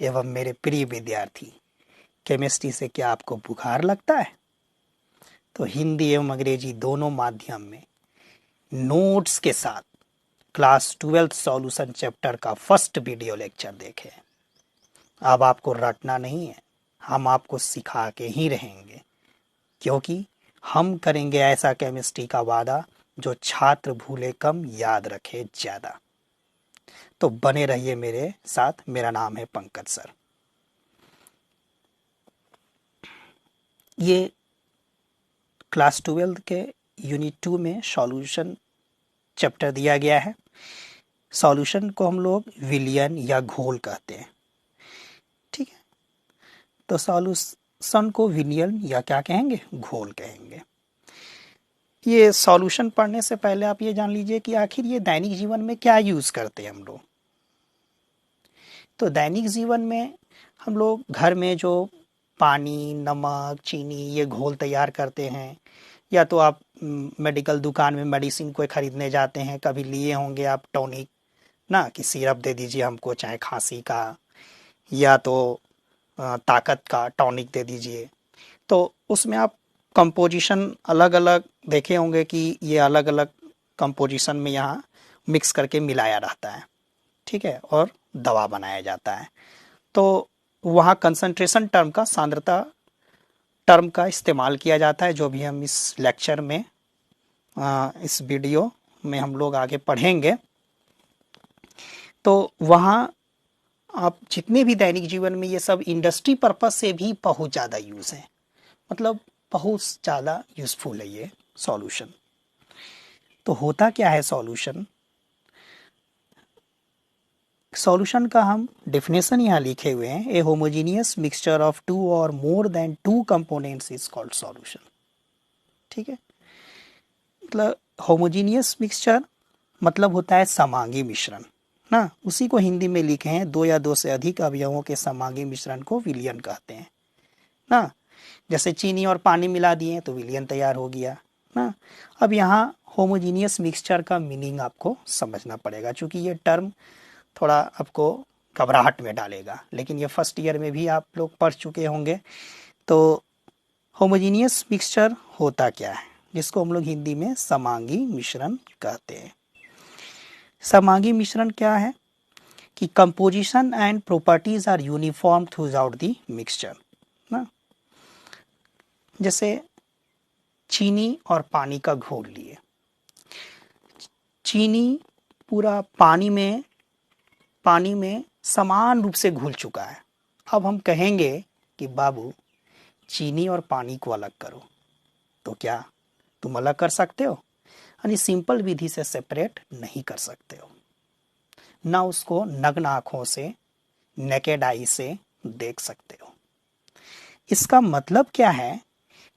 एवं मेरे प्रिय विद्यार्थी, केमिस्ट्री से क्या आपको बुखार लगता है? तो हिंदी एवं अंग्रेजी दोनों माध्यम में नोट्स के साथ क्लास 12 सॉल्यूशन चैप्टर का फर्स्ट वीडियो लेक्चर देखें। अब आपको रटना नहीं है, हम आपको सिखा के ही रहेंगे, क्योंकि हम करेंगे ऐसा केमिस्ट्री का वादा जो छात्र भूले कम याद रखे ज़्यादा। तो बने रहिए मेरे साथ। मेरा नाम है पंकज सर। ये क्लास 12 के यूनिट 2 में सॉल्यूशन चैप्टर दिया गया है। सॉल्यूशन को हम लोग विलयन या घोल कहते हैं, ठीक है। तो सॉल्यूशन को विलयन या क्या कहेंगे, घोल कहेंगे। ये सॉल्यूशन पढ़ने से पहले आप ये जान लीजिए कि आखिर ये दैनिक जीवन में क्या यूज़ करते हैं हम लोग। तो दैनिक जीवन में हम लोग घर में जो पानी, नमक, चीनी ये घोल तैयार करते हैं, या तो आप मेडिकल दुकान में मेडिसिन कोई ख़रीदने जाते हैं, कभी लिए होंगे आप टॉनिक ना, कि सिरप दे दीजिए हमको, चाहे खांसी का या तो ताकत का टॉनिक दे दीजिए। तो उसमें आप कंपोजिशन अलग अलग देखे होंगे कि ये अलग अलग कंपोजिशन में यहाँ मिक्स करके मिलाया रहता है, ठीक है, और दवा बनाया जाता है। तो वहाँ कंसंट्रेशन टर्म का, सांद्रता टर्म का इस्तेमाल किया जाता है, जो भी हम इस लेक्चर में इस वीडियो में हम लोग आगे पढ़ेंगे। तो वहाँ आप जितने भी दैनिक जीवन में ये सब इंडस्ट्री पर्पस से भी बहुत ज़्यादा यूज़ है, मतलब बहुत ज़्यादा यूज़फुल है ये सॉल्यूशन। तो होता क्या है सॉल्यूशन? सॉल्यूशन का हम डेफिनेशन यहाँ लिखे हुए हैं, ए होमोजीनियस मिक्सचर ऑफ टू और more than two components is called solution, ठीक है। मतलब होमोजीनियस मिक्सचर मतलब होता है समांगी मिश्रण ना, उसी को हिंदी में लिखे हैं, दो या दो से अधिक अवयवों के समांगी मिश्रण को विलयन कहते हैं ना। जैसे चीनी और पानी मिला दिए तो विलयन तैयार हो गया ना। अब यहाँ होमोजीनियस मिक्सचर का मीनिंग आपको समझना पड़ेगा, क्योंकि ये टर्म थोड़ा आपको घबराहट में डालेगा, लेकिन ये फर्स्ट ईयर में भी आप लोग पढ़ चुके होंगे। तो होमोजीनियस मिक्सचर होता क्या है, जिसको हम लोग हिंदी में समांगी मिश्रण कहते हैं। समांगी मिश्रण क्या है कि composition and properties are uniform throughout the mixture ना। जैसे चीनी और पानी का घोल लिए, चीनी पूरा पानी में समान रूप से घुल चुका है। अब हम कहेंगे कि बाबू चीनी और पानी को अलग करो, तो क्या तुम अलग कर सकते हो? यानी सिंपल विधि से सेपरेट नहीं कर सकते हो ना, उसको नग्न आंखों से, नेकेड आई से देख सकते हो। इसका मतलब क्या है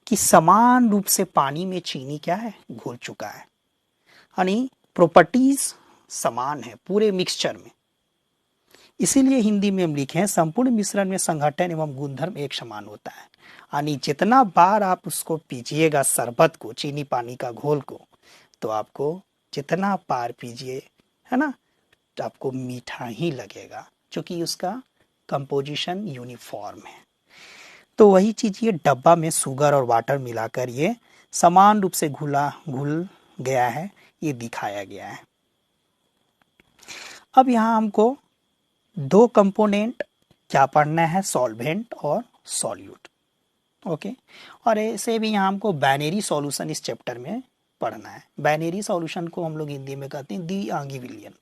कि समान रूप से पानी में चीनी क्या है, घुल चुका है, यानी प्रॉपर्टीज समान है पूरे मिक्सचर में। इसीलिए हिंदी में हम लिखे हैं संपूर्ण मिश्रण में संघटन एवं गुणधर्म एक समान होता है। यानी जितना बार आप उसको पीजिएगा शरबत को, चीनी पानी का घोल को, तो आपको जितना बार पीजिए, है ना, तो आपको मीठा ही लगेगा, क्योंकि उसका कंपोजिशन यूनिफॉर्म है। तो वही चीज़ ये डब्बा में शुगर और वाटर मिलाकर ये समान रूप से घुल गया है, ये दिखाया गया है। अब यहाँ हमको दो कंपोनेंट क्या पढ़ना है, सॉल्वेंट और सॉल्यूट, ओके। और ऐसे भी यहाँ हमको बाइनरी सॉल्यूशन इस चैप्टर में पढ़ना है। बाइनरी सॉल्यूशन को हम लोग हिंदी में कहते हैं द्विआंगी विलयन।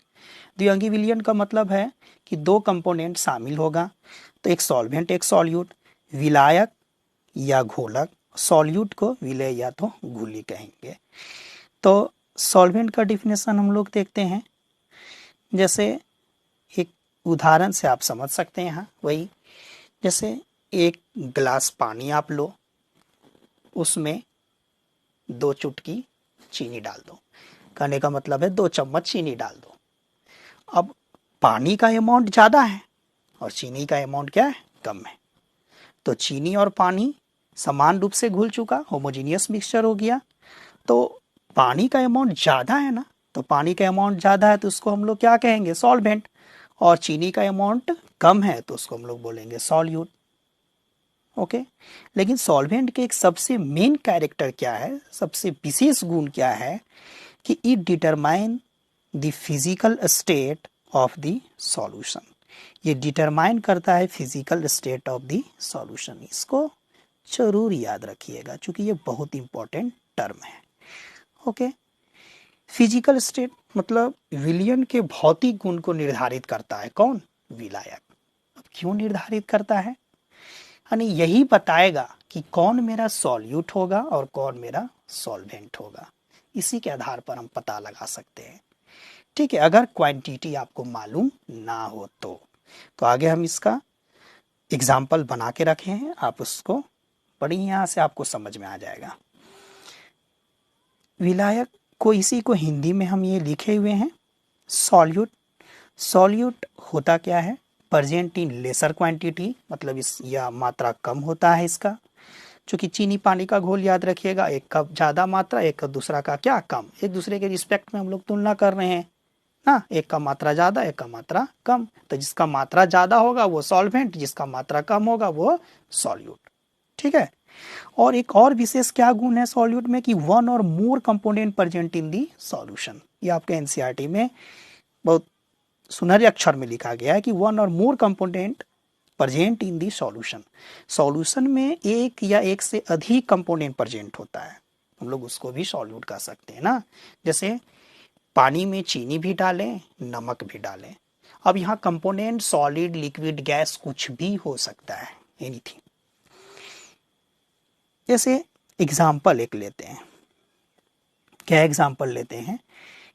द्विआंगी विलयन का मतलब है कि दो कंपोनेंट शामिल होगा, तो एक सॉल्वेंट एक सॉल्यूट, विलायक या घोलक, सॉल्यूट को विलय या तो घुली कहेंगे। तो सॉल्वेंट का डिफिनेशन हम लोग देखते हैं, जैसे एक उदाहरण से आप समझ सकते हैं। यहाँ वही, जैसे एक गिलास पानी आप लो, उसमें 2 चुटकी चीनी डाल दो, कहने का मतलब है 2 चम्मच चीनी डाल दो। अब पानी का अमाउंट ज़्यादा है और चीनी का अमाउंट क्या है, कम है, तो चीनी और पानी समान रूप से घुल चुका, होमोजीनियस मिक्सचर हो गया। तो पानी का अमाउंट ज़्यादा है ना, तो पानी का अमाउंट ज़्यादा है तो उसको हम लोग क्या कहेंगे, सॉल्वेंट, और चीनी का अमाउंट कम है तो उसको हम लोग बोलेंगे सॉल्यूट। ओके, लेकिन सॉल्वेंट के एक सबसे मेन कैरेक्टर क्या है, सबसे विशेष गुण क्या है कि it determine the physical state of the solution. ये डिटरमाइन करता है physical state of the solution. इसको जरूर याद रखिएगा क्योंकि ये बहुत इंपॉर्टेंट टर्म है। ओके, फिजिकल स्टेट मतलब विलयन के भौतिक गुण को निर्धारित करता है कौन, विलायक। अब क्यों निर्धारित करता है, यानी यही बताएगा कि कौन मेरा सॉल्यूट होगा और कौन मेरा सॉल्वेंट होगा। इसी के आधार पर हम पता लगा सकते हैं। ठीक है, अगर क्वांटिटी आपको मालूम ना हो तो आगे हम इसका एग्जाम्पल बना के रखे हैं, आप उसको बढ़िया से आपको समझ में आ जाएगा। विलायक को इसी को हिंदी में हम ये लिखे हुए हैं सॉल्यूट। सॉल्यूट होता क्या है, प्रेजेंट इन लेसर क्वांटिटी, मतलब इस या मात्रा कम होता है इसका। चूंकि चीनी पानी का घोल याद रखिएगा, एक का ज़्यादा मात्रा, एक का दूसरा का क्या कम, एक दूसरे के रिस्पेक्ट में हम लोग तुलना कर रहे हैं ना, एक का मात्रा ज़्यादा एक का मात्रा कम, तो जिसका मात्रा ज़्यादा होगा वो सॉल्वेंट, जिसका मात्रा कम होगा वो सॉल्यूट। ठीक है, और एक और विशेष क्या गुण है सॉल्यूट में कि one or more component present in the solution. ये आपके एनसीईआरटी में बहुत सुनहरे अक्षर में लिखा गया है कि one or more component present in the solution. Solution में एक या एक से अधिक कंपोनेंट प्रेजेंट होता है, हम लोग उसको भी सॉल्यूट कह सकते हैं ना। जैसे पानी में चीनी भी डालें, नमक भी डालें। अब यहाँ कंपोनेंट सॉलिड, लिक्विड, गैस कुछ भी हो सकता है, एनीथिंग। जैसे एग्जाम्पल एक लेते हैं, क्या एग्जाम्पल लेते हैं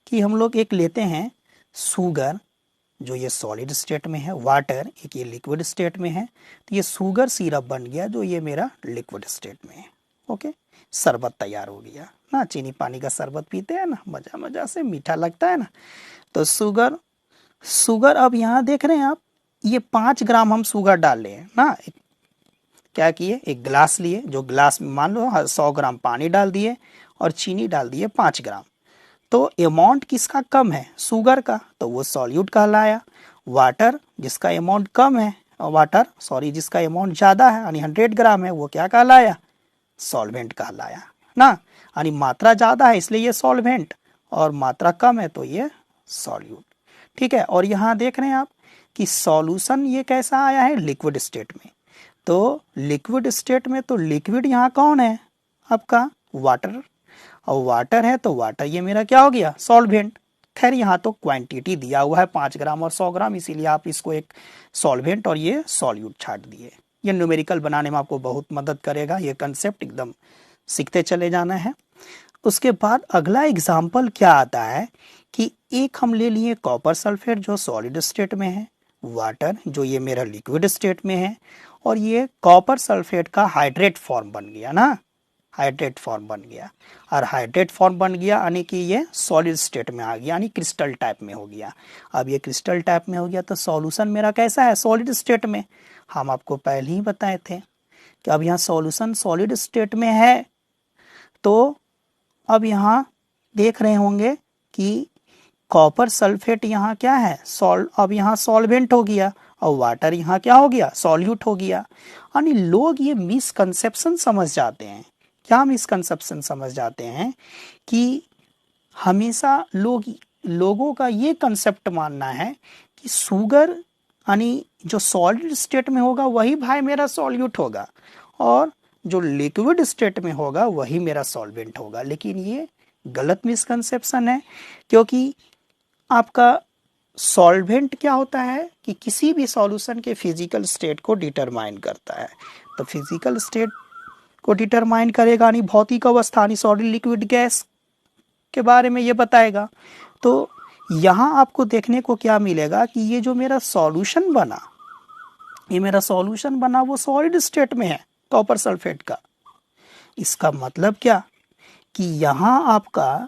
कि हम लोग एक लेते हैं शुगर, जो ये सॉलिड स्टेट में है, वाटर एक ये लिक्विड स्टेट में है, तो ये शुगर सिरप बन गया जो ये मेरा लिक्विड स्टेट में है। ओके, शरबत तैयार हो गया ना, चीनी पानी का शरबत पीते हैं ना, मजा मजा से मीठा लगता है ना। तो शुगर अब यहाँ देख रहे हैं आप, ये 5 ग्राम हम शुगर डाल रहे हैं ना। क्या किए, एक गिलास लिए, जो गिलास में मान लो 100 ग्राम पानी डाल दिए और चीनी डाल दिए 5 ग्राम। तो अमाउंट किसका कम है, शुगर का, तो वो सॉल्यूट कहलाया। वाटर जिसका अमाउंट कम है, जिसका अमाउंट ज़्यादा है यानी 100 ग्राम है, वो क्या कहलाया, सॉल्वेंट कहलाया ना। यानी मात्रा ज़्यादा है इसलिए ये सॉल्वेंट, और मात्रा कम है तो ये सॉल्यूट। ठीक है, और यहाँ देख रहे हैं आप कि सॉल्यूशन ये कैसा आया है, लिक्विड स्टेट में। तो लिक्विड स्टेट में तो लिक्विड यहाँ कौन है आपका, वाटर, और वाटर है तो वाटर ये मेरा क्या हो गया, सॉल्वेंट। खैर यहाँ तो क्वांटिटी दिया हुआ है 5 ग्राम और 100 ग्राम, इसीलिए आप इसको एक सॉल्वेंट और ये सॉल्यूट छाट दिए। ये न्यूमेरिकल बनाने में आपको बहुत मदद करेगा, ये कंसेप्ट एकदम सीखते चले जाना है। उसके बाद अगला एग्जाम्पल क्या आता है कि एक हम ले लिए कॉपर सल्फेट जो सॉलिड स्टेट में है, वाटर जो ये मेरा लिक्विड स्टेट में है, और ये कॉपर सल्फेट का हाइड्रेट फॉर्म बन गया ना, हाइड्रेट फॉर्म बन गया। और हाइड्रेट फॉर्म बन गया यानी कि ये सॉलिड स्टेट में आ गया, यानी क्रिस्टल टाइप में हो गया। अब ये क्रिस्टल टाइप में हो गया तो सॉल्यूशन मेरा कैसा है, सॉलिड स्टेट में। हम आपको पहले ही बताए थे कि अब यहाँ सॉल्यूशन सॉलिड स्टेट में है, तो अब यहाँ देख रहे होंगे कि कॉपर सल्फेट यहाँ क्या है, अब यहाँ सॉल्वेंट हो गया, और वाटर यहाँ क्या हो गया, सॉल्यूट हो गया। यानी लोग ये मिसकंसेप्शन समझ जाते हैं, क्या मिसकंसेप्शन समझ जाते हैं कि हमेशा लोगों का ये कंसेप्ट मानना है कि शुगर यानी जो सॉलिड स्टेट में होगा वही भाई मेरा सॉल्यूट होगा, और जो लिक्विड स्टेट में होगा वही मेरा सॉल्वेंट होगा। लेकिन ये गलत मिसकंसेप्शन है, क्योंकि आपका सॉल्वेंट क्या होता है कि किसी भी सॉल्यूशन के फिजिकल स्टेट को डिटरमाइन करता है। तो फिजिकल स्टेट को डिटरमाइन करेगा यानी भौतिक अवस्था, यानी सॉलिड लिक्विड गैस के बारे में ये बताएगा। तो यहाँ आपको देखने को क्या मिलेगा कि ये जो मेरा सॉल्यूशन बना, ये मेरा सॉल्यूशन बना वो सॉलिड स्टेट में है कॉपर सल्फेट का। इसका मतलब क्या कि यहाँ आपका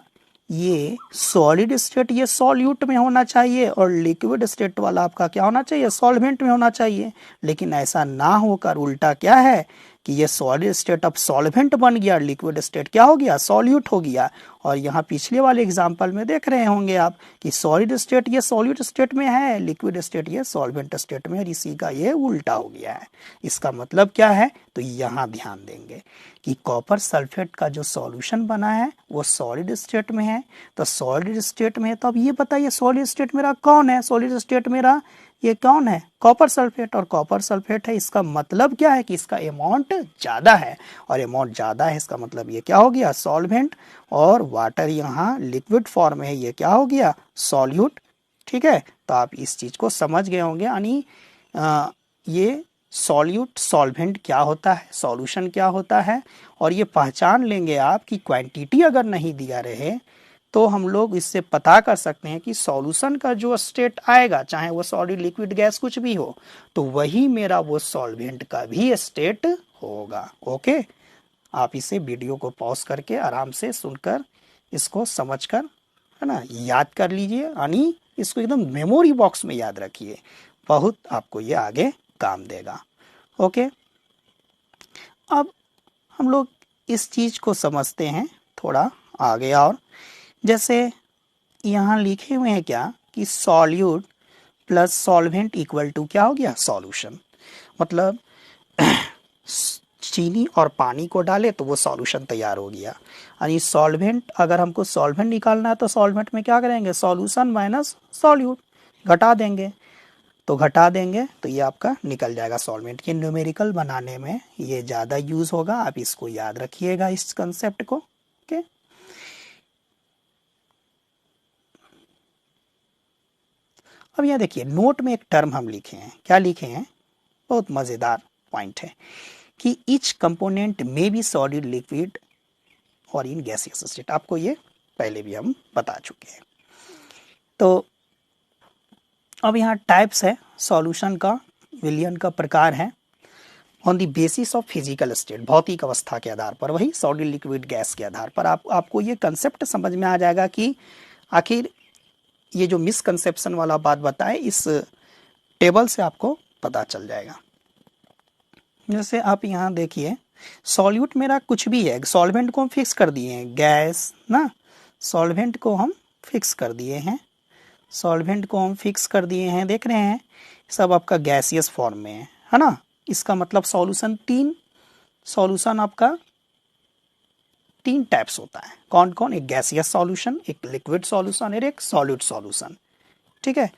ये सॉलिड स्टेट ये सॉल्यूट में होना चाहिए, और लिक्विड स्टेट वाला आपका क्या होना चाहिए, सॉल्वेंट में होना चाहिए। लेकिन ऐसा ना होकर उल्टा क्या है कि ये सॉलिड स्टेट अब सॉल्वेंट बन गया, लिक्विड स्टेट क्या हो गया, सॉल्यूट हो गया। और यहाँ पिछले वाले एग्जाम्पल में देख रहे होंगे आप कि सॉलिड स्टेट ये सॉलिड स्टेट में है, लिक्विड स्टेट ये सॉल्वेंट स्टेट में, और इसी का ये उल्टा हो गया है। इसका मतलब क्या है, तो यहाँ ध्यान देंगे कि कॉपर सल्फेट का जो सॉल्यूशन बना है वो सॉलिड स्टेट में है। तो सॉलिड स्टेट में है, तो अब ये बताइए सॉलिड स्टेट मेरा कौन है, सॉलिड स्टेट मेरा ये कौन है, कॉपर सल्फेट, और कॉपर सल्फेट है। इसका मतलब क्या है कि इसका अमाउंट ज़्यादा है, और अमाउंट ज़्यादा है इसका मतलब ये क्या हो गया, सॉल्वेंट, और वाटर यहाँ लिक्विड फॉर्म में है, ये क्या हो गया, सॉल्यूट। ठीक है, तो आप इस चीज़ को समझ गए होंगे, यानी ये सॉल्यूट सॉल्वेंट क्या होता है, सॉल्यूशन क्या होता है, और ये पहचान लेंगे आप कि क्वांटिटी अगर नहीं दिया रहे तो हम लोग इससे पता कर सकते हैं कि सॉल्यूशन का जो स्टेट आएगा, चाहे वो सॉलिड लिक्विड गैस कुछ भी हो, तो वही मेरा वो सॉल्वेंट का भी स्टेट होगा। ओके, आप इसे वीडियो को पॉज करके आराम से सुनकर इसको समझकर, है ना, याद कर लीजिए, यानी इसको एकदम मेमोरी बॉक्स में याद रखिए, बहुत आपको ये आगे काम देगा। ओके, अब हम लोग इस चीज़ को समझते हैं थोड़ा आगे, और जैसे यहाँ लिखे हुए हैं क्या कि solute plus solvent equal to क्या हो गया, सॉल्यूशन। मतलब चीनी और पानी को डाले तो वो सॉल्यूशन तैयार हो गया, यानी सॉल्वेंट, अगर हमको सॉल्वेंट निकालना है तो सॉल्वेंट में क्या करेंगे, सॉल्यूशन माइनस सॉल्यूट, घटा देंगे, तो घटा देंगे तो ये आपका निकल जाएगा सॉल्वेंट। ये न्यूमेरिकल बनाने में ये ज़्यादा यूज़ होगा, आप इसको याद रखिएगा इस कंसेप्ट को। ओके, अब यहाँ देखिए नोट में एक टर्म हम लिखे हैं, क्या लिखे हैं, बहुत मज़ेदार पॉइंट है कि ईच कंपोनेंट में बी सॉलिड लिक्विड और इन गैसियस स्टेट। आपको ये पहले भी हम बता चुके हैं। तो अब यहाँ टाइप्स है सॉल्यूशन का, विलियन का प्रकार है, on the basis of physical state, भौतिक अवस्था के आधार पर, वही सॉलिड लिक्विड गैस के आधार पर। आपको ये कंसेप्ट समझ में आ जाएगा कि आखिर ये जो मिसकंसेप्शन वाला बात बताए इस टेबल से आपको पता चल जाएगा। जैसे आप यहाँ देखिए सॉल्यूट मेरा कुछ भी है, सॉल्वेंट को हम फिक्स कर दिए हैं, गैस ना, सॉल्वेंट को हम फिक्स कर दिए हैं, सॉल्वेंट को हम फिक्स कर दिए हैं, देख रहे हैं सब आपका गैसियस फॉर्म में है ना। इसका मतलब सॉल्यूशन सॉल्यूशन आपका तीन टाइप्स होता है, कौन कौन, एक गैसियस सॉल्यूशन, एक लिक्विड सॉल्यूशन और एक सॉलिड सॉल्यूशन। ठीक है,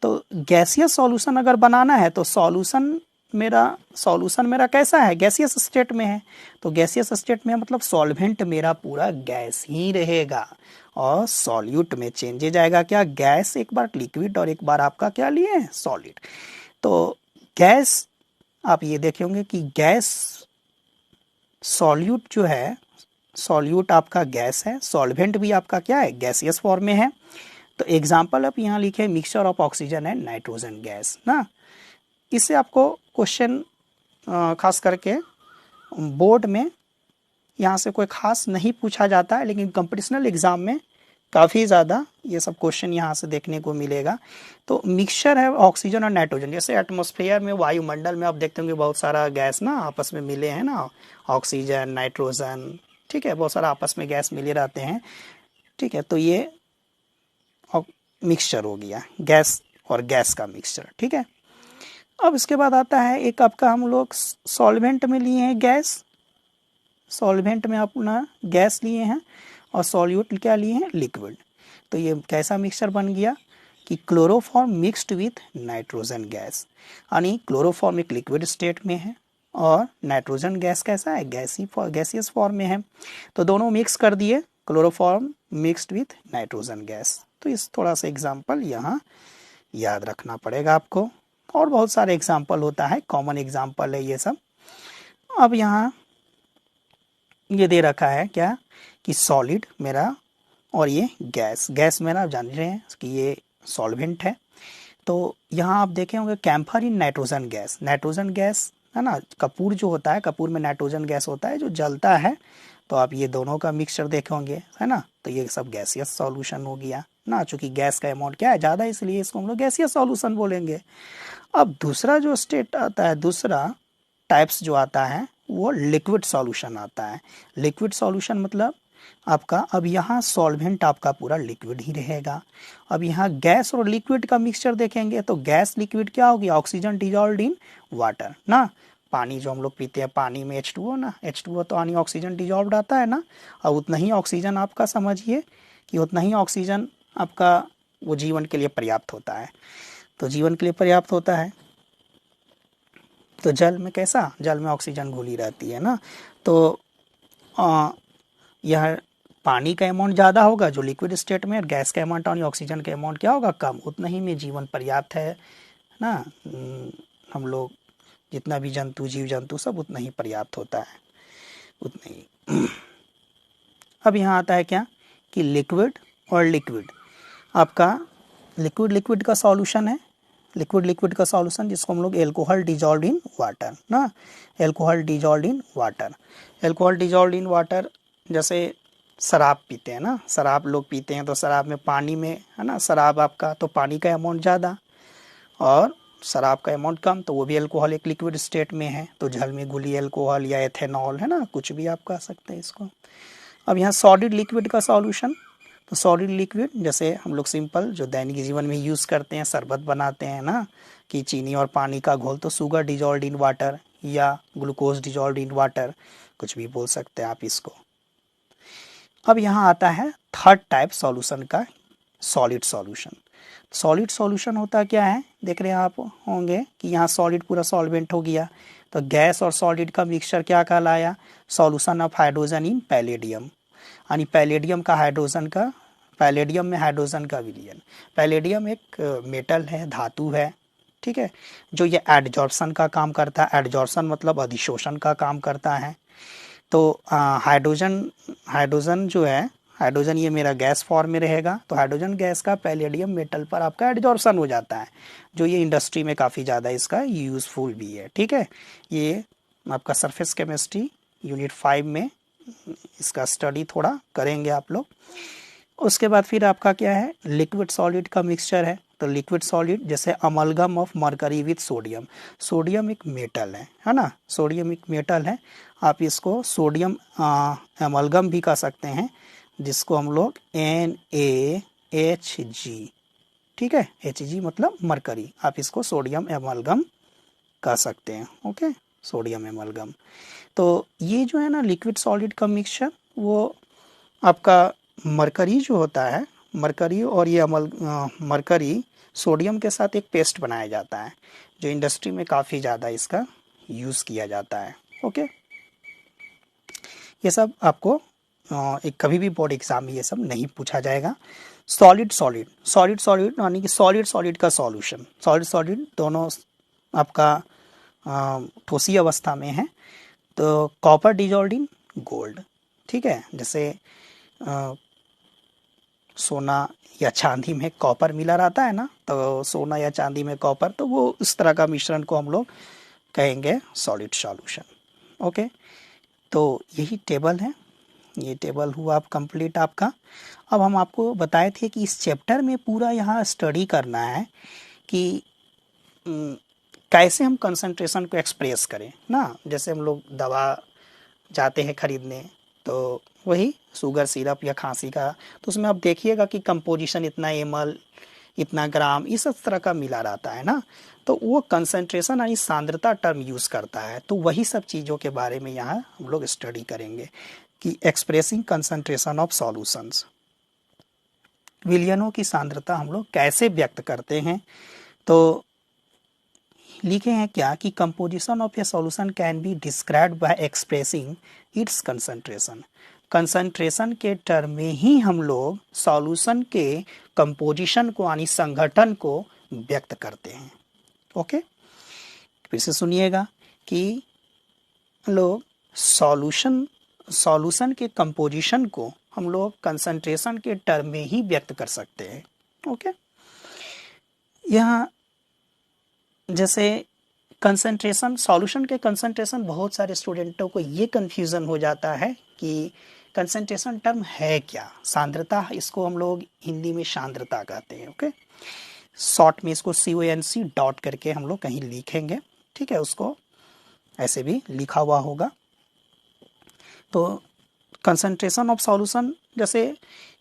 तो गैसियस सॉल्यूशन अगर बनाना है तो सॉल्यूशन मेरा कैसा है, गैसियस स्टेट में है, तो गैसियस स्टेट में मतलब सॉल्वेंट मेरा पूरा गैस ही रहेगा, और सॉल्यूट में चेंज हो जाएगा क्या, गैस, एक बार लिक्विड और एक बार आपका क्या लिए हैं, सॉलिड। तो गैस आप ये देखेंगे कि गैस सॉल्यूट जो है, सॉल्यूट आपका गैस है, सॉल्वेंट भी आपका क्या है, गैसियस फॉर्म में है। तो एग्जांपल आप यहाँ लिखे mixture of oxygen and nitrogen gas ना। इससे आपको क्वेश्चन खास करके बोर्ड में यहाँ से कोई खास नहीं पूछा जाता है, लेकिन कंपटीशनल एग्जाम में काफ़ी ज़्यादा ये सब क्वेश्चन यहाँ से देखने को मिलेगा। तो मिक्सचर है ऑक्सीजन और नाइट्रोजन, जैसे एटमॉस्फेयर में, वायुमंडल में आप देखते होंगे बहुत सारा गैस ना आपस में मिले हैं ना, ऑक्सीजन नाइट्रोजन, ठीक है, बहुत सारा आपस में गैस मिले रहते हैं। ठीक है, तो ये मिक्सचर हो गया, गैस और गैस का मिक्सचर। ठीक है, अब इसके बाद आता है एक आपका, हम लोग सॉल्वेंट में लिए हैं गैस, सॉल्वेंट में अपना गैस लिए हैं, और सॉल्यूट क्या लिए हैं, लिक्विड। तो ये कैसा मिक्सचर बन गया कि chloroform mixed with nitrogen gas, यानी क्लोरोफॉर्म एक लिक्विड स्टेट में है और नाइट्रोजन गैस कैसा है, गैसियस फॉर्म में है। तो दोनों मिक्स कर दिए, chloroform mixed with nitrogen gas. तो इस थोड़ा सा एग्जाम्पल यहाँ याद रखना पड़ेगा आपको, और बहुत सारे एग्जाम्पल होता है, कॉमन एग्जाम्पल है ये सब। अब यहाँ ये दे रखा है क्या कि सॉलिड मेरा और ये गैस मेरा, आप जान रहे हैं कि ये सॉल्वेंट है। तो यहाँ आप देखे होंगे कैम्फर इन नाइट्रोजन गैस है ना, कपूर जो होता है, कपूर में नाइट्रोजन गैस होता है जो जलता है, तो आप ये दोनों का मिक्सचर देखे होंगे, है ना। तो ये सब गैसियस सॉल्यूशन हो गया ना, चूंकि गैस का अमाउंट क्या है, ज़्यादा, इसलिए इसको हम लोग गैसियस सॉल्यूशन बोलेंगे। अब दूसरा जो स्टेट आता है, दूसरा टाइप्स जो आता है वो लिक्विड सॉल्यूशन आता है। लिक्विड सॉल्यूशन मतलब आपका, अब यहाँ सॉल्वेंट आपका पूरा लिक्विड ही रहेगा। अब यहाँ गैस और लिक्विड का मिक्सचर देखेंगे तो गैस लिक्विड क्या होगी, ऑक्सीजन डिजॉल्व्ड इन वाटर ना। पानी जो हम लोग पीते हैं, पानी में H2O ना, H2O तो यानी ऑक्सीजन डिजॉल्व्ड आता है ना। और उतना ही ऑक्सीजन आपका समझिए कि उतना ही ऑक्सीजन आपका वो जीवन के लिए पर्याप्त होता है। तो जीवन के लिए पर्याप्त होता है तो जल में कैसा, जल में ऑक्सीजन घुली रहती है ना। तो यह पानी का अमाउंट ज़्यादा होगा जो लिक्विड स्टेट में, और गैस का अमाउंट यानी ऑक्सीजन का अमाउंट क्या होगा, कम। उतना ही में जीवन पर्याप्त है ना। हम लोग जितना भी जंतु, जीव जंतु सब उतना ही पर्याप्त होता है, उतना ही। अब यहाँ आता है क्या कि लिक्विड और लिक्विड, आपका लिक्विड लिक्विड का सॉल्यूशन है, लिक्विड लिक्विड का सॉल्यूशन जिसको हम लोग एल्कोहल डिजॉल्व्ड इन वाटर ना, alcohol dissolved in water. Alcohol dissolved in water, जैसे शराब पीते हैं ना, शराब लोग पीते हैं तो शराब में पानी में है ना, शराब आपका तो पानी का अमाउंट ज़्यादा और शराब का अमाउंट कम, तो वो भी अल्कोहल एक लिक्विड स्टेट में है। तो जल में घुली अल्कोहल या एथेनॉल है ना, कुछ भी आप कह सकते हैं इसको। अब यहाँ सॉलिड लिक्विड का सॉल्यूशन, तो सॉलिड लिक्विड जैसे हम लोग सिंपल जो दैनिक जीवन में यूज़ करते हैं, शरबत बनाते हैं ना, कि चीनी और पानी का घोल, तो शुगर डिजॉल्व्ड इन वाटर या ग्लूकोज डिजॉल्व्ड इन वाटर, कुछ भी बोल सकते हैं आप इसको। अब यहाँ आता है थर्ड टाइप सॉल्यूशन का, सॉलिड सॉल्यूशन। सॉलिड सॉल्यूशन होता क्या है, देख रहे हैं आप होंगे कि यहाँ सॉलिड पूरा सॉल्वेंट हो गया, तो गैस और सॉलिड का मिक्सचर क्या कहलाया, solution of hydrogen in palladium, यानी पैलेडियम का हाइड्रोजन का, पैलेडियम में हाइड्रोजन का विलयन। पैलेडियम एक मेटल है, धातु है, ठीक है, जो ये एडजॉर्प्शन का काम करता है। एडजॉर्प्शन मतलब अधिशोषण का काम करता है। तो हाइड्रोजन, हाइड्रोजन जो है, हाइड्रोजन ये मेरा गैस फॉर्म में रहेगा, तो हाइड्रोजन गैस का पैलेडियम मेटल पर आपका एडजॉर्प्शन हो जाता है, जो ये इंडस्ट्री में काफ़ी ज़्यादा इसका यूज़फुल भी है, ठीक है। ये आपका सरफेस केमिस्ट्री यूनिट 5 में इसका स्टडी थोड़ा करेंगे आप लोग। उसके बाद फिर आपका क्या है, लिक्विड सॉलिड का मिक्सचर है। तो लिक्विड सॉलिड जैसे amalgam of mercury with sodium, sodium एक मेटल है ना, सोडियम एक मेटल है, आप इसको सोडियम अमलगम भी कह सकते हैं, जिसको हम लोग NaHG, ठीक है, Hg मतलब मरकरी, आप इसको सोडियम एमलगम कह सकते हैं, ओके, सोडियम एमलगम। तो ये जो है ना लिक्विड सॉलिड का मिक्सचर, वो आपका मरकरी जो होता है, मरकरी और ये मरकरी सोडियम के साथ एक पेस्ट बनाया जाता है, जो इंडस्ट्री में काफ़ी ज़्यादा इसका यूज़ किया जाता है, ओके। ये सब आपको एक कभी भी बोर्ड एग्जाम में ये सब नहीं पूछा जाएगा। सॉलिड सॉलिड, सॉलिड सॉलिड यानी कि सॉलिड सॉलिड का सॉल्यूशन, सॉलिड सॉलिड दोनों आपका ठोसी अवस्था में है। तो कॉपर डिजॉल्व्ड इन गोल्ड, ठीक है, जैसे सोना या चांदी में कॉपर मिला रहता है ना, तो सोना या चांदी में कॉपर, तो वो इस तरह का मिश्रण को हम लोग कहेंगे सॉलिड सॉल्यूशन, ओके। तो यही टेबल है, ये टेबल हुआ आप कंप्लीट आपका। अब हम आपको बताए थे कि इस चैप्टर में पूरा यहाँ स्टडी करना है कि कैसे हम कंसंट्रेशन को एक्सप्रेस करें ना। जैसे हम लोग दवा जाते हैं खरीदने, तो वही शुगर सिरप या खांसी का, तो उसमें आप देखिएगा कि कंपोजिशन इतना ml, इतना ग्राम, इस तरह का मिला रहता है ना। तो वो कंसंट्रेशन यानी सांद्रता टर्म यूज़ करता है। तो वही सब चीज़ों के बारे में यहाँ हम लोग स्टडी करेंगे कि एक्सप्रेसिंग कंसंट्रेशन ऑफ सॉल्यूशंस, विलयनों की सांद्रता हम लोग कैसे व्यक्त करते हैं। तो लिखे हैं क्या कि composition of A solution can be described bye expressing it's concentration. Concentration के टर्म में ही हम लोग सॉल्यूशन के कंपोजिशन को यानी संगठन को व्यक्त करते हैं, ओके। फिर से सुनिएगा कि लोग सॉल्यूशन के कंपोजिशन को हम लोग कंसंट्रेशन के टर्म में ही व्यक्त कर सकते हैं, ओके। यहाँ जैसे कंसंट्रेशन, सॉल्यूशन के कंसंट्रेशन, बहुत सारे स्टूडेंटों को ये कंफ्यूजन हो जाता है कि कंसंट्रेशन टर्म है क्या, सांद्रता, इसको हम लोग हिंदी में सांद्रता कहते हैं, ओके। शॉर्ट में इसको CONC डॉट करके हम लोग कहीं लिखेंगे, ठीक है, उसको ऐसे भी लिखा हुआ होगा। तो कंसंट्रेशन ऑफ सॉल्यूशन, जैसे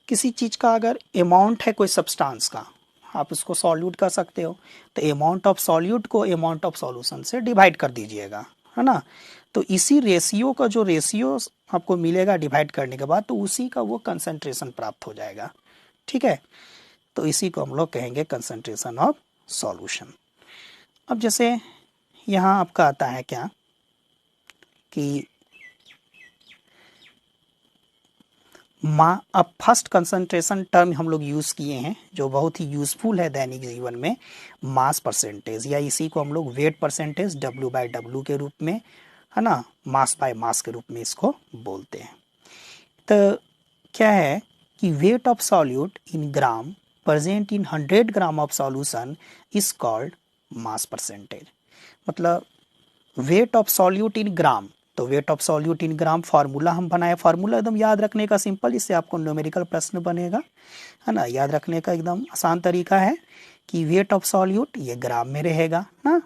किसी चीज़ का अगर अमाउंट है कोई सब्सटेंस का, आप उसको सॉल्यूट कर सकते हो, तो अमाउंट ऑफ सॉल्यूट को अमाउंट ऑफ सॉल्यूशन से डिवाइड कर दीजिएगा, है ना। तो इसी रेशियो का जो रेशियो आपको मिलेगा डिवाइड करने के बाद, तो उसी का वो कंसंट्रेशन प्राप्त हो जाएगा, ठीक है। तो इसी को हम लोग कहेंगे कंसंट्रेशन ऑफ सॉल्यूशन। अब जैसे यहाँ आपका आता है क्या कि अब फर्स्ट कंसंट्रेशन टर्म हम लोग यूज़ किए हैं जो बहुत ही यूज़फुल है दैनिक जीवन में, मास परसेंटेज, या इसी को हम लोग वेट परसेंटेज W/W के रूप में, है ना, मास बाय मास के रूप में इसको बोलते हैं। तो क्या है कि weight of solute in gram present in 100 gram of solution is called mass percentage. मतलब वेट ऑफ सॉल्यूट इन ग्राम, तो weight of solute in gram formula हम बनाए, फार्मूला एकदम याद रखने का सिंपल, इससे आपको न्यूमेरिकल प्रश्न बनेगा, है ना। याद रखने का एकदम आसान तरीका है कि वेट ऑफ सॉल्यूट ये ग्राम में रहेगा ना,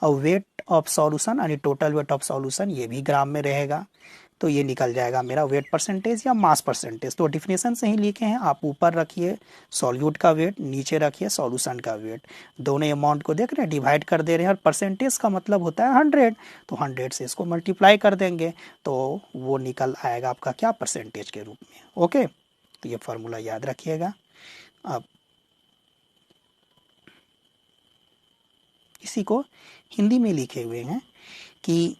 और वेट ऑफ सॉल्यूशन यानी टोटल वेट ऑफ सॉल्यूशन ये भी ग्राम में रहेगा। तो ये निकल जाएगा मेरा वेट परसेंटेज या मास परसेंटेज। तो डिफिनेशन से ही लिखे हैं, आप ऊपर रखिए सॉल्यूट का वेट, नीचे रखिए सॉल्यूशन का वेट, दोनों अमाउंट को देख रहे हैं, डिवाइड कर दे रहे हैं, और परसेंटेज का मतलब होता है 100, तो 100 से इसको मल्टीप्लाई कर देंगे तो वो निकल आएगा आपका क्या, परसेंटेज के रूप में। ओके, तो ये फार्मूला याद रखिएगा। अब इसी को हिंदी में लिखे हुए हैं कि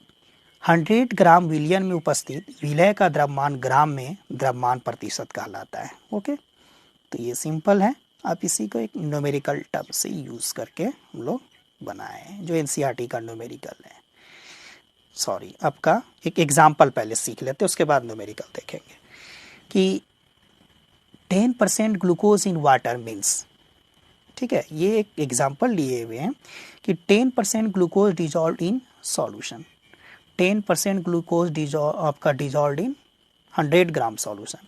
100 ग्राम विलयन में उपस्थित विलय का द्रव्यमान ग्राम में द्रव्यमान प्रतिशत कहलाता है। ओके, तो ये सिंपल है, आप इसी को एक न्यूमेरिकल टर्म से यूज़ करके हम लोग बनाए हैं जो एनसीईआरटी का न्यूमेरिकल है। सॉरी, आपका एक एग्जाम्पल पहले सीख लेते हैं, उसके बाद न्यूमेरिकल देखेंगे कि 10% ग्लूकोज इन वाटर मीन्स, ठीक है, ये एक एग्जाम्पल लिए हुए हैं कि 10% glucose dissolve in solution, 10% glucose आपका डिजॉल्व इन 100 ग्राम सॉल्यूशन।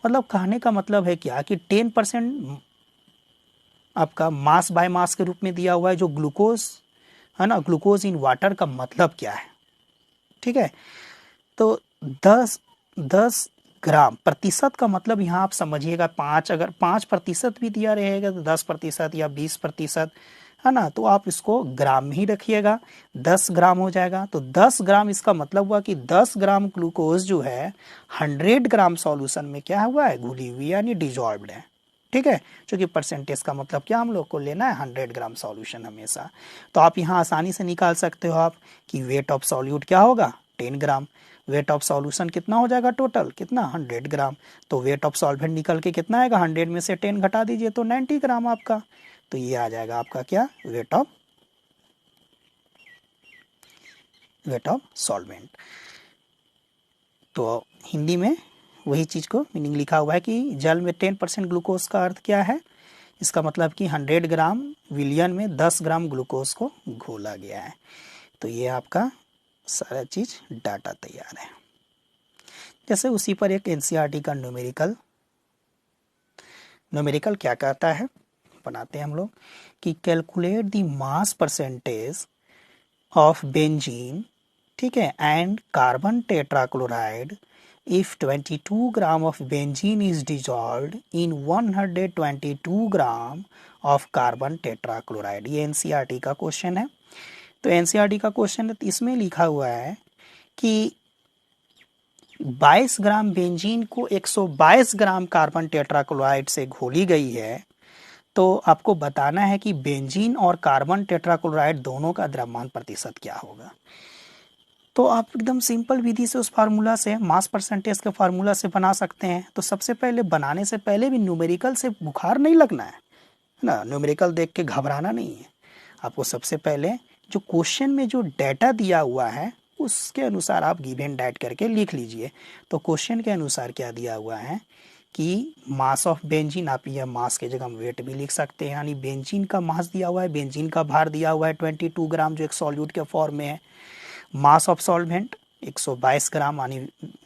मतलब कहने का मतलब है क्या कि 10% आपका मास बाय मास के रूप में दिया हुआ है जो ग्लूकोज है ना, ग्लूकोज इन वाटर का मतलब क्या है, ठीक है। तो 10 ग्राम, प्रतिशत का मतलब यहाँ आप समझिएगा 5, अगर 5% भी दिया रहेगा तो 10% या 20%, है ना, तो आप इसको ग्राम में ही रखिएगा, 10 ग्राम हो जाएगा। तो 10 ग्राम इसका मतलब हुआ कि 10 ग्राम ग्लूकोज जो है 100 ग्राम सॉल्यूशन में क्या हुआ है, घुली हुई यानी डिजॉल्व्ड है, ठीक है। क्योंकि परसेंटेज का मतलब क्या हम लोग को लेना है, 100 ग्राम सॉल्यूशन हमेशा। तो आप यहाँ आसानी से निकाल सकते हो आप कि वेट ऑफ सॉल्यूट क्या होगा, 10 ग्राम, वेट ऑफ सॉल्यूशन कितना हो जाएगा, टोटल कितना, 100 ग्राम। तो वेट ऑफ सॉल्वेंट निकल के कितना आएगा, 100 में से 10 घटा दीजिए तो 90 ग्राम आपका। तो ये आ जाएगा आपका क्या, वेट ऑफ सॉल्वेंट। तो हिंदी में वही चीज़ को मीनिंग लिखा हुआ है कि जल में 10% ग्लूकोज का अर्थ क्या है, इसका मतलब कि 100 ग्राम विलियन में 10 ग्राम ग्लूकोज को घोला गया है। तो ये आपका सारा चीज़ डाटा तैयार है। जैसे उसी पर एक एनसीईआरटी का न्यूमेरिकल क्या कहता है, बनाते हैं हम लोग कि calculate the mass percentage of benzene, ठीक है, and carbon tetrachloride if 22 gram of benzene is dissolved in 122 gram of carbon tetrachloride. ये एनसीईआरटी का क्वेश्चन है। तो एनसीईआरटी का क्वेश्चन इसमें लिखा हुआ है कि 22 ग्राम बेंजीन को 122 ग्राम कार्बन टेट्राक्लोराइड से घोली गई है, तो आपको बताना है कि बेंजीन और कार्बन टेट्राक्लोराइड दोनों का द्रव्यमान प्रतिशत क्या होगा। तो आप एकदम सिंपल विधि से उस फार्मूला से, मास परसेंटेज के फार्मूला से बना सकते हैं। तो सबसे पहले बनाने से पहले भी न्यूमेरिकल से बुखार नहीं लगना है ना, न्यूमेरिकल देख के घबराना नहीं है आपको। सबसे पहले जो क्वेश्चन में जो डाटा दिया हुआ है उसके अनुसार आप गिव एंड डाइट करके लिख लीजिए। तो क्वेश्चन के अनुसार क्या दिया हुआ है कि मास ऑफ बेंजीन, आप यह मास के जगह वेट भी लिख सकते हैं, यानी बेंजीन का मास दिया हुआ है, बेंजीन का भार दिया हुआ है 22 ग्राम जो एक सॉल्यूट के फॉर्म में है। मास ऑफ सॉल्वेंट 122 ग्राम यानी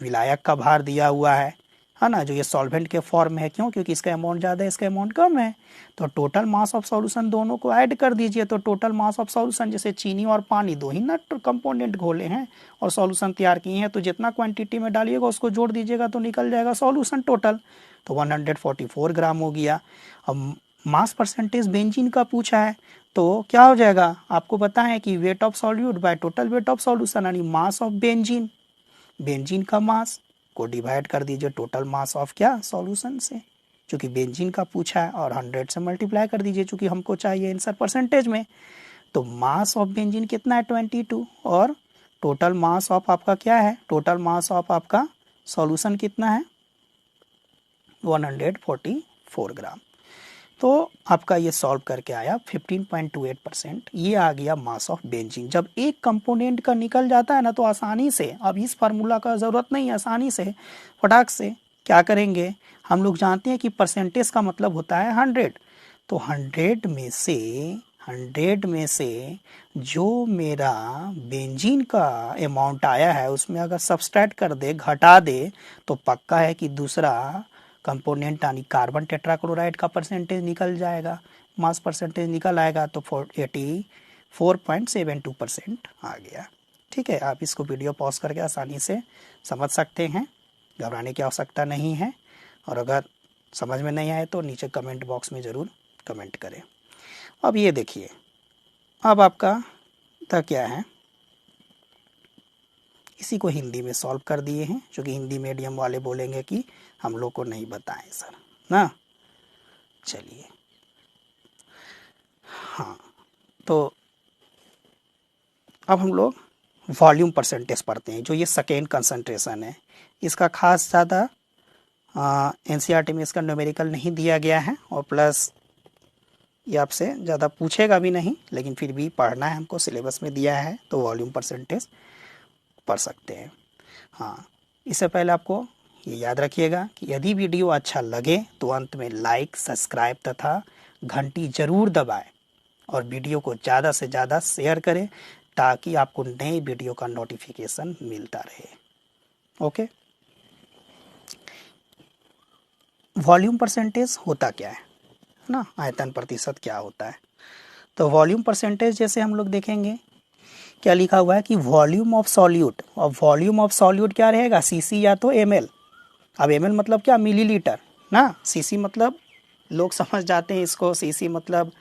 विलायक का भार दिया हुआ है है ना, जो ये सॉल्वेंट के फॉर्म में है। क्यों? क्योंकि इसका अमाउंट ज़्यादा है, इसका अमाउंट कम है। तो टोटल मास ऑफ सॉल्यूशन दोनों को ऐड कर दीजिए, तो टोटल मास ऑफ सॉल्यूशन, जैसे चीनी और पानी दो ही ना कंपोनेंट घोले हैं और सॉल्यूशन तैयार किए हैं, तो जितना क्वांटिटी में डालिएगा उसको जोड़ दीजिएगा तो निकल जाएगा सॉल्यूशन टोटल। तो 144 ग्राम हो गया। अब मास परसेंटेज बेंजीन का पूछा है, तो क्या हो जाएगा? आपको पता है कि weight of solute by total weight of solution, यानी मास ऑफ बेंजीन, बेंजीन का मास को डिवाइड कर दीजिए टोटल मास ऑफ क्या? सॉल्यूशन से, क्योंकि बेंजीन का पूछा है, और 100 से मल्टीप्लाई कर दीजिए क्योंकि हमको चाहिए आंसर परसेंटेज में। तो मास ऑफ बेंजीन कितना है? 22। और टोटल मास ऑफ आपका क्या है? टोटल मास ऑफ आपका सॉल्यूशन कितना है? 144 ग्राम। तो आपका ये सॉल्व करके आया 15.28%। ये आ गया मास ऑफ बेंजीन। जब एक कंपोनेंट का निकल जाता है ना, तो आसानी से, अब इस फार्मूला का ज़रूरत नहीं, आसानी से फटाक से क्या करेंगे, हम लोग जानते हैं कि परसेंटेज का मतलब होता है 100। तो 100 में से जो मेरा बेंजीन का अमाउंट आया है उसमें अगर सब्सट्रैक्ट कर दे, घटा दे, तो पक्का है कि दूसरा कंपोनेंट यानी कार्बन टेट्राक्लोराइड का परसेंटेज निकल जाएगा, मास परसेंटेज निकल आएगा। तो 84.72% आ गया। ठीक है, आप इसको वीडियो पॉज करके आसानी से समझ सकते हैं, घबराने की आवश्यकता नहीं है। और अगर समझ में नहीं आए तो नीचे कमेंट बॉक्स में ज़रूर कमेंट करें। अब ये देखिए, अब आपका था क्या है, इसी को हिंदी में सॉल्व कर दिए हैं, क्योंकि हिंदी मीडियम वाले बोलेंगे कि हम लोग को नहीं बताएं सर ना। चलिए, हाँ, तो अब हम लोग वॉल्यूम परसेंटेज पढ़ते हैं। जो ये सेकेंड कंसंट्रेशन है, इसका खास ज़्यादा एनसीईआरटी में इसका न्यूमेरिकल नहीं दिया गया है, और प्लस ये आपसे ज़्यादा पूछेगा भी नहीं, लेकिन फिर भी पढ़ना है हमको, सिलेबस में दिया है, तो वॉल्यूम परसेंटेज पढ़ सकते हैं। हाँ, इससे पहले आपको ये याद रखिएगा कि यदि वीडियो अच्छा लगे तो अंत में लाइक, सब्सक्राइब तथा घंटी ज़रूर दबाएं, और वीडियो को ज़्यादा से ज़्यादा शेयर करें ताकि आपको नए वीडियो का नोटिफिकेशन मिलता रहे। ओके, वॉल्यूम परसेंटेज होता क्या है ना, आयतन प्रतिशत क्या होता है। तो वॉल्यूम परसेंटेज जैसे हम लोग देखेंगे, क्या लिखा हुआ है कि वॉल्यूम ऑफ सॉल्यूट, और वॉल्यूम ऑफ सॉल्यूट क्या रहेगा? सीसी या तो एमएल। अब एमएल मतलब क्या? मिलीलीटर ना। सीसी मतलब लोग समझ जाते हैं इसको, सीसी मतलब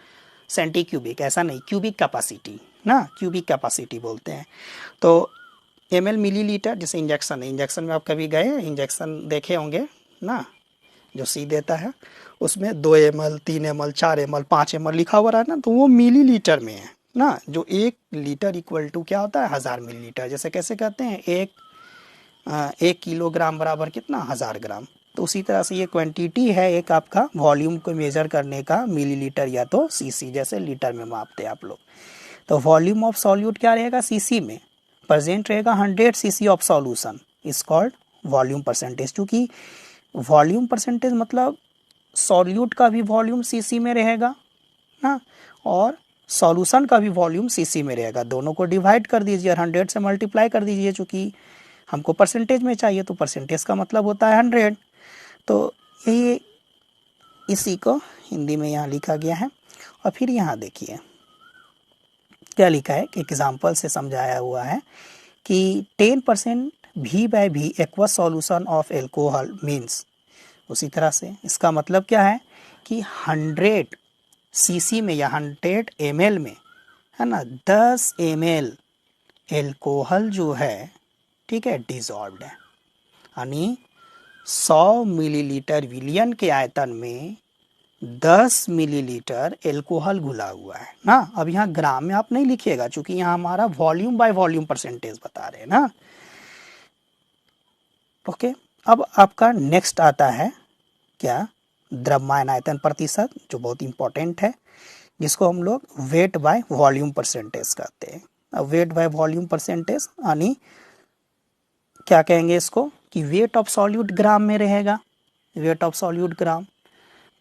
सेंटी क्यूबिक, ऐसा नहीं, क्यूबिक कैपेसिटी ना, क्यूबिक कैपेसिटी बोलते हैं। तो एमएल मिलीलीटर। जैसे इंजेक्शन है, इंजेक्शन में आप कभी गए, इंजेक्शन देखे होंगे ना, जो सी देता है उसमें 2 ml, 3 ml, 4 ml, 5 ml लिखा हुआ रहा है ना, तो वो मिलीलीटर में है ना। जो 1 लीटर इक्वल टू क्या होता है? 1000 मिलीलीटर। जैसे कैसे कहते हैं, 1 किलोग्राम बराबर कितना? 1000 ग्राम। तो उसी तरह से ये क्वांटिटी है एक आपका वॉल्यूम को मेजर करने का, मिलीलीटर या तो सीसी, जैसे लीटर में मापते हैं आप लोग। तो वॉल्यूम ऑफ सॉल्यूट क्या रहेगा? सीसी में प्रेजेंट रहेगा 100 CC of solution, is called volume percentage. क्योंकि वॉल्यूम परसेंटेज मतलब सॉल्यूट का भी वॉल्यूम सीसी में रहेगा ना, और सॉल्यूशन का भी वॉल्यूम सीसी में रहेगा। दोनों को डिवाइड कर दीजिए और 100 से मल्टीप्लाई कर दीजिए, चूँकि हमको परसेंटेज में चाहिए, तो परसेंटेज का मतलब होता है 100। तो यही इसी को हिंदी में यहाँ लिखा गया है। और फिर यहाँ देखिए क्या लिखा है कि एग्जाम्पल से समझाया हुआ है कि 10% V/V aqueous solution of alcohol means. उसी तरह से इसका मतलब क्या है कि 100 सीसी में या 100 ml में, है ना, 10 ml एल्कोहल जो है, ठीक है, डिजॉल्व्ड है। यानी 100 मिलीलीटर विलियन के आयतन में 10 मिलीलीटर एल्कोहल घुला हुआ है ना। अब यहाँ ग्राम में आप नहीं लिखिएगा, क्योंकि यहाँ हमारा वॉल्यूम बाय वॉल्यूम परसेंटेज बता रहे हैं ना। ओके, अब आपका नेक्स्ट आता है क्या? द्रव्यमान आयतन प्रतिशत, जो बहुत इंपॉर्टेंट है, जिसको हम लोग वेट बाय वॉल्यूम परसेंटेज कहते हैं। अब वेट बाय वॉल्यूम परसेंटेज यानी क्या कहेंगे इसको कि वेट ऑफ सॉल्यूट ग्राम में रहेगा। Weight of solute gram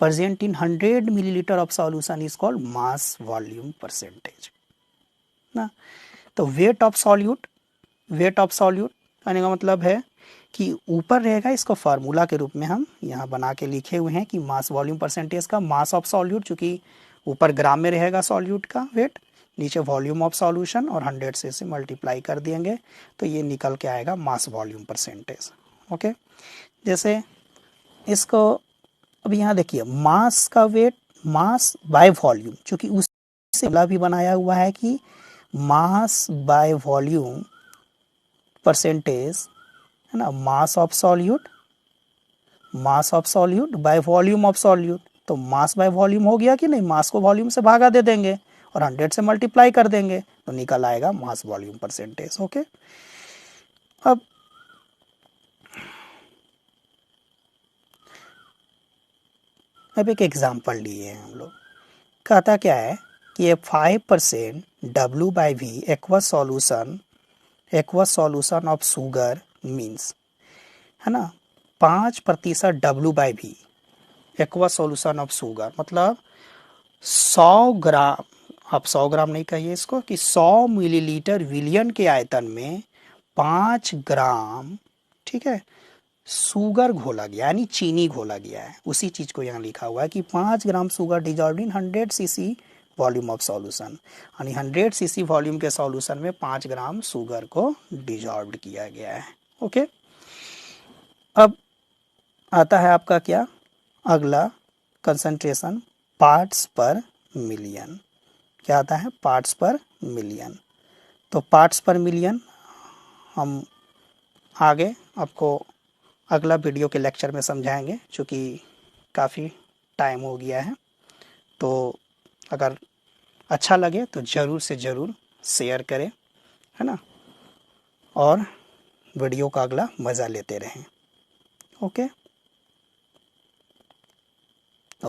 present in 100 milliliter of solution is called mass volume percentage ना। तो weight of solute, weight of solute कहने का मतलब है कि ऊपर रहेगा, इसको फार्मूला के रूप में हम यहाँ बना के लिखे हुए हैं कि मास वॉल्यूम परसेंटेज का मास ऑफ सॉल्यूट, चूँकि ऊपर ग्राम में रहेगा सॉल्यूट का वेट, नीचे वॉल्यूम ऑफ सॉल्यूशन और 100 से इसे मल्टीप्लाई कर देंगे तो ये निकल के आएगा मास वॉल्यूम परसेंटेज। ओके, जैसे इसको अब यहाँ देखिए मास का वेट मास बाय वॉल्यूम, चूँकि उससे भी बनाया हुआ है कि मास बाय वॉल्यूम परसेंटेज है ना, mass of solute by volume of solute. तो मास बाय वॉल्यूम हो गया कि नहीं, मास को वॉल्यूम से भागा दे देंगे और 100 से मल्टीप्लाई कर देंगे तो निकल आएगा मास वॉल्यूम परसेंटेज। ओके, अब एक एग्जांपल लिए हैं हम लोग। कहता क्या है कि ये 5% W/V aqueous solution of sugar means, है ना, 5% W/V aqueous solution of sugar मतलब 100 ग्राम, आप 100 ग्राम नहीं कहिए इसको, कि 100 मिलीलीटर विलियन के आयतन में 5 ग्राम, ठीक है, शुगर घोला गया, यानी चीनी घोला गया है। उसी चीज़ को यहाँ लिखा हुआ है कि 5 gram sugar dissolve in 100 CC volume of solution, यानी 100 सीसी वॉल्यूम के सॉल्यूशन में 5 ग्राम शुगर को डिजॉल्व किया गया है। ओके, अब आता है आपका क्या, अगला कंसंट्रेशन पार्ट्स पर मिलियन। क्या आता है, पार्ट्स पर मिलियन। तो पार्ट्स पर मिलियन हम आगे आपको अगला वीडियो के लेक्चर में समझाएंगे, क्योंकि काफ़ी टाइम हो गया है। तो अगर अच्छा लगे तो ज़रूर से ज़रूर शेयर करें, है ना, और वीडियो का अगला मज़ा लेते रहें। ओके।